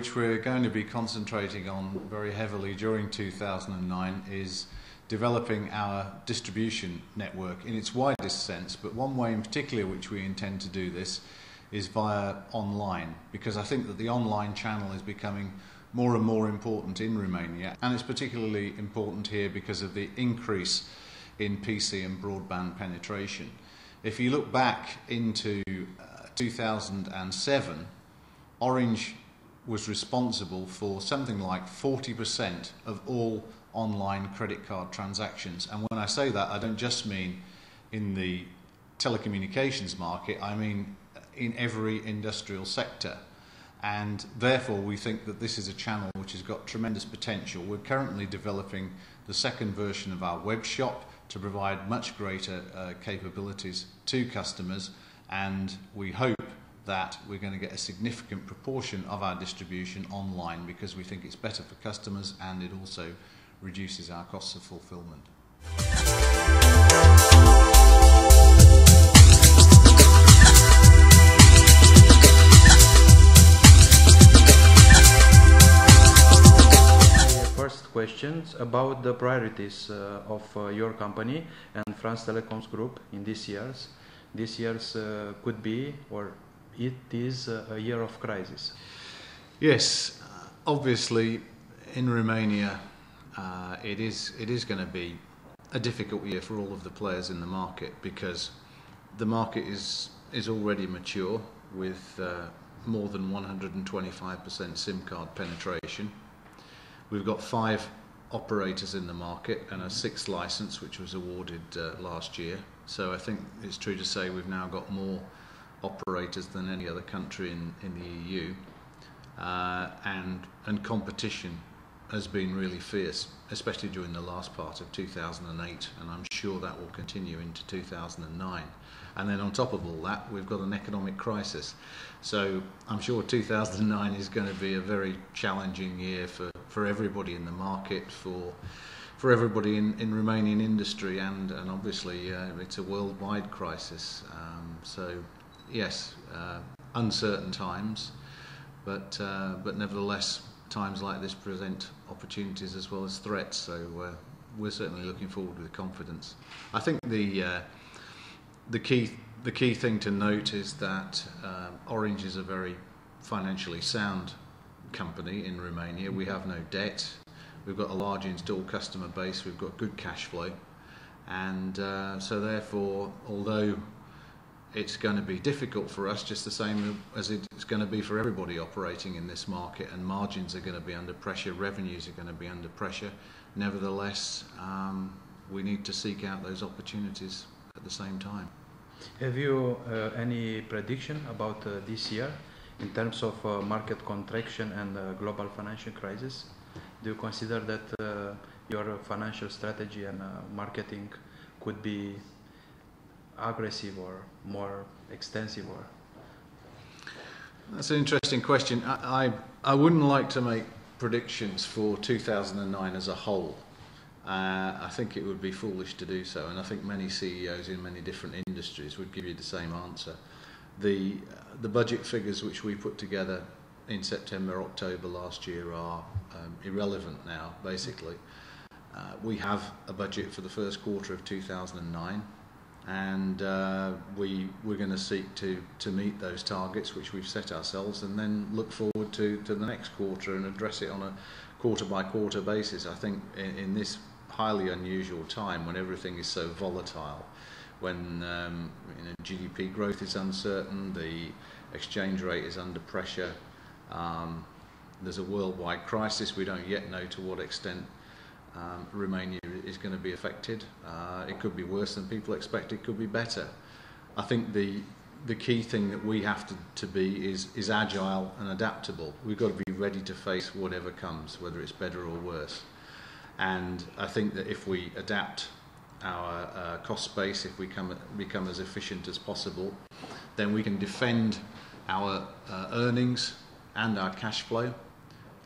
which we're going to be concentrating on very heavily during 2009 is developing our distribution network in its widest sense, but one way in particular which we intend to do this is via online, because I think that the online channel is becoming more and more important in Romania, and it's particularly important here because of the increase in PC and broadband penetration. If you look back into 2007, Orange was responsible for something like 40% of all online credit card transactions. And when I say that, I don't just mean in the telecommunications market, I mean in every industrial sector. And therefore we think that this is a channel which has got tremendous potential. We're currently developing the second version of our web shop to provide much greater capabilities to customers, and we hope that we're going to get a significant proportion of our distribution online because we think it's better for customers and it also reduces our costs of fulfillment. First questions about the priorities of your company and France Telecoms Group in these years. This year's could be, or it is, a year of crisis. Yes, obviously in Romania it is going to be a difficult year for all of the players in the market, because the market is already mature with more than 125% SIM card penetration. We've got 5 operators in the market and a 6th license which was awarded last year. So I think it's true to say we've now got more operators than any other country in the EU, and competition has been really fierce, especially during the last part of 2008, and I'm sure that will continue into 2009. And then on top of all that, we've got an economic crisis. So I'm sure 2009 is going to be a very challenging year for everybody in the market, for everybody in Romanian industry, and obviously it's a worldwide crisis. So yes, uncertain times, but nevertheless times like this present opportunities as well as threats. So we're certainly looking forward with confidence. I think the key thing to note is that Orange is a very financially sound company in Romania. We have no debt. We've got a large installed customer base. We've got good cash flow, and so therefore, although it's going to be difficult for us, just the same as it's going to be for everybody operating in this market, and margins are going to be under pressure, revenues are going to be under pressure. Nevertheless, we need to seek out those opportunities at the same time. Have you any prediction about this year in terms of market contraction and global financial crisis? Do you consider that your financial strategy and marketing could be aggressive or more extensive? Or that's an interesting question. I wouldn't like to make predictions for 2009 as a whole. I think it would be foolish to do so, and I think many CEOs in many different industries would give you the same answer. The budget figures which we put together in September, October last year are irrelevant now, basically. We have a budget for the first quarter of 2009, and we're going to seek to meet those targets which we've set ourselves, and then look forward to the next quarter and address it on a quarter by quarter basis. I think in this highly unusual time when everything is so volatile, when GDP growth is uncertain, the exchange rate is under pressure, there's a worldwide crisis, we don't yet know to what extent Romania is going to be affected. It could be worse than people expect, it could be better. I think the key thing that we have to be is agile and adaptable. We've got to be ready to face whatever comes, whether it's better or worse. And I think that if we adapt our cost base, if we become as efficient as possible, then we can defend our earnings and our cash flow,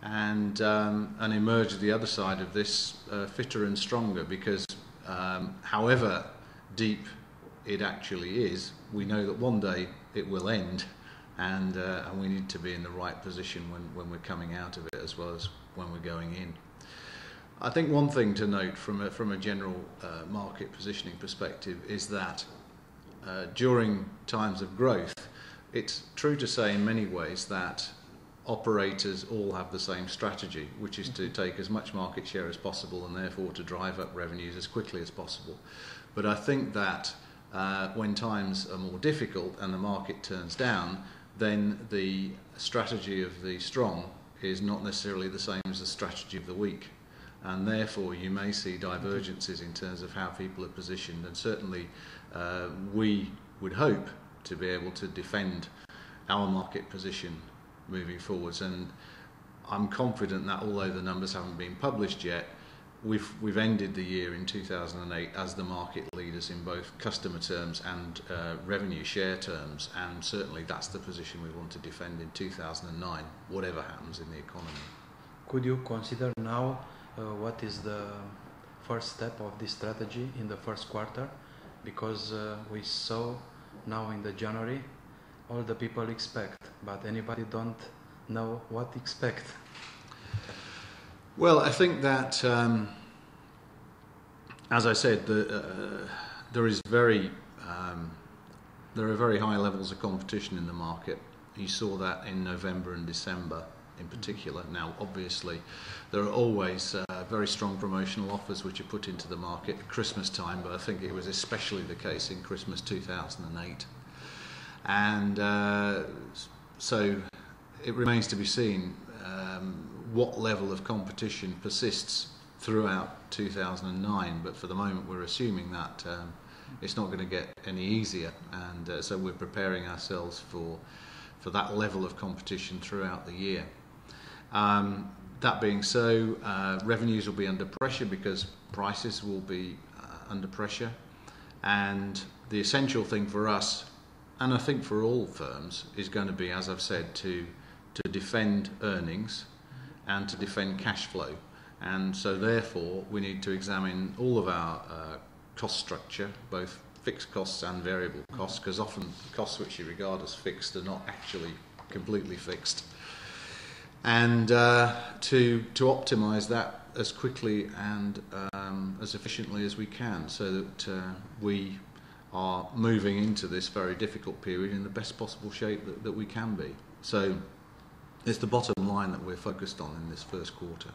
and emerge at the other side of this fitter and stronger, because however deep it actually is, we know that one day it will end, and we need to be in the right position when we're coming out of it as well as when we're going in. I think one thing to note from a general market positioning perspective is that during times of growth, it's true to say in many ways that operators all have the same strategy, which is to take as much market share as possible and therefore to drive up revenues as quickly as possible. But I think that when times are more difficult and the market turns down, then the strategy of the strong is not necessarily the same as the strategy of the weak. And therefore you may see divergences in terms of how people are positioned, and certainly we would hope to be able to defend our market position moving forwards. And I'm confident that although the numbers haven't been published yet, we've ended the year in 2008 as the market leaders in both customer terms and revenue share terms, and certainly that's the position we want to defend in 2009, whatever happens in the economy. Could you consider now what is the first step of this strategy in the first quarter? Because we saw now in the January all the people expect, but anybody don't know what expect. Well, I think that, as I said, there are very high levels of competition in the market. You saw that in November and December in particular. Now, obviously, there are always very strong promotional offers which are put into the market at Christmas time, but I think it was especially the case in Christmas 2008. And so it remains to be seen what level of competition persists throughout 2009, but for the moment we're assuming that it's not going to get any easier, and so we're preparing ourselves for that level of competition throughout the year. That being so, revenues will be under pressure because prices will be under pressure, and the essential thing for us, and I think for all firms, is going to be, as I've said, to defend earnings and to defend cash flow. And so therefore we need to examine all of our cost structure, both fixed costs and variable costs, because often costs which you regard as fixed are not actually completely fixed, and to optimise that as quickly and as efficiently as we can, so that we are moving into this very difficult period in the best possible shape that we can be. So it's the bottom line that we're focused on in this first quarter.